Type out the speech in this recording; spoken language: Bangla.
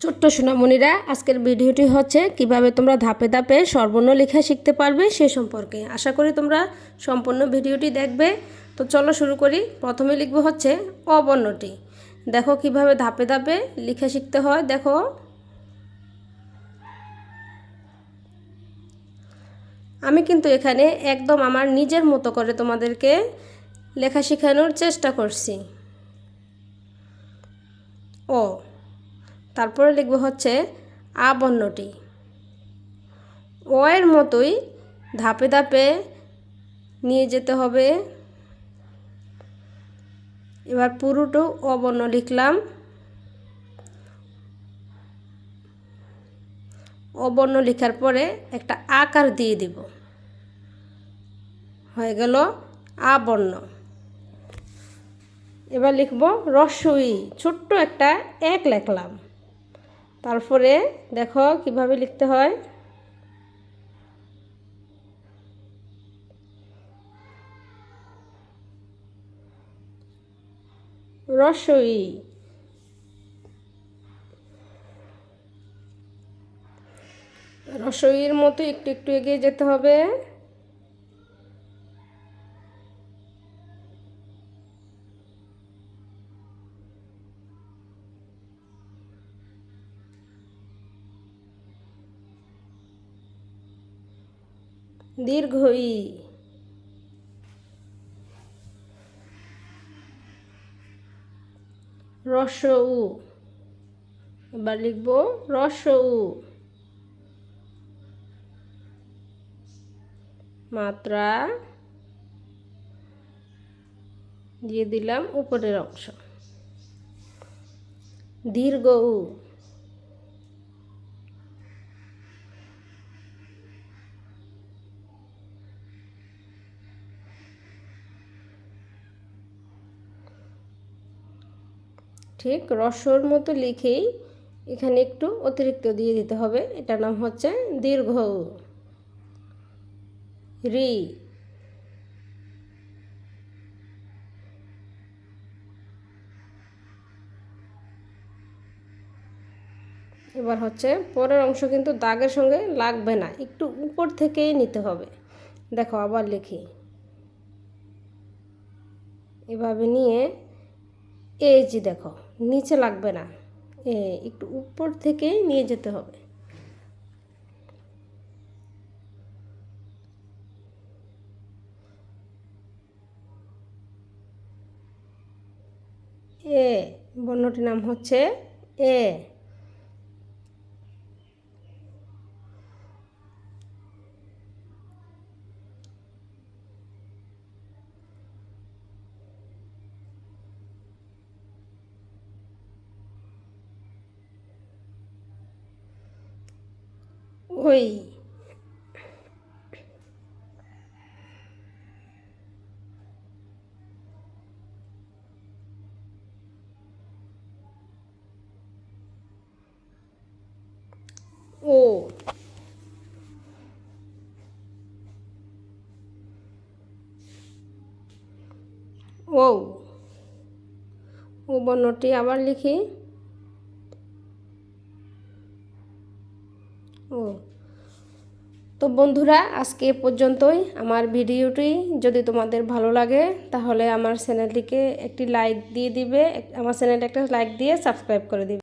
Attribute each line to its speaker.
Speaker 1: ছোট্ট সোনামণিরা, আজকের ভিডিওটি হচ্ছে কিভাবে তোমরা ধাপে ধাপে স্বরবর্ণ লেখা শিখতে পারবে সে সম্পর্কে। আশা করি তোমরা সম্পূর্ণ ভিডিওটি দেখবে। তো চলো শুরু করি। প্রথমে লিখব হচ্ছে অ বর্ণটি। দেখো কিভাবে ধাপে ধাপে লেখা শিখতে হয়। দেখো আমি কিন্তু এখানে একদম আমার নিজের মতো করে তোমাদেরকে লেখা শেখানোর চেষ্টা করছি। ও, তারপরে লিখব হচ্ছে আ বর্ণটি। ও এর মতোই ধাপে ধাপে নিয়ে যেতে হবে। এবার পুরোটো অ বর্ণ লিখলাম। অ বর্ণ লেখার পরে একটা আকার দিয়ে দিব, হয়ে গেল আ বর্ণ। এবার লিখব রস্বই, ছোট্ট একটা এক লিখলাম। তারপরে দেখো কিভাবে লিখতে হয়। রস্বই, রস্বইয়ের মতো একটু একটু এগিয়ে যেতে হবে। দীর্ঘই, রস্ব উ। এবার লিখব রস্ব উ। মাত্রা দিয়ে দিলাম উপরের অংশ। দীর্ঘ উ। ঠিক রস্বর মতো লিখেই এখানে একটু অতিরিক্ত দিয়ে দিতে হবে। এটার নাম হচ্ছে দীর্ঘ উ। রি, এবার হচ্ছে পরের অংশ কিন্তু দাগের সঙ্গে লাগবে না, একটু উপর থেকেই নিতে হবে। দেখো আবার লিখি, এভাবে নিয়ে এই যে দেখো নিচে লাগবে না, একটু উপর থেকেই নিয়ে যেতে হবে। এ বর্ণটির নাম হচ্ছে এ। ওই, ও, ও। ও বর্ণটি আবার লিখি, ও। তো বন্ধুরা, আজকে এ পর্যন্তই। আমার ভিডিওটি যদি তোমাদের ভালো লাগে তাহলে আমার চ্যানেলটিকে একটি লাইক দিয়ে দিবে, আমার চ্যানেলটা একটা লাইক দিয়ে সাবস্ক্রাইব করে দিবে।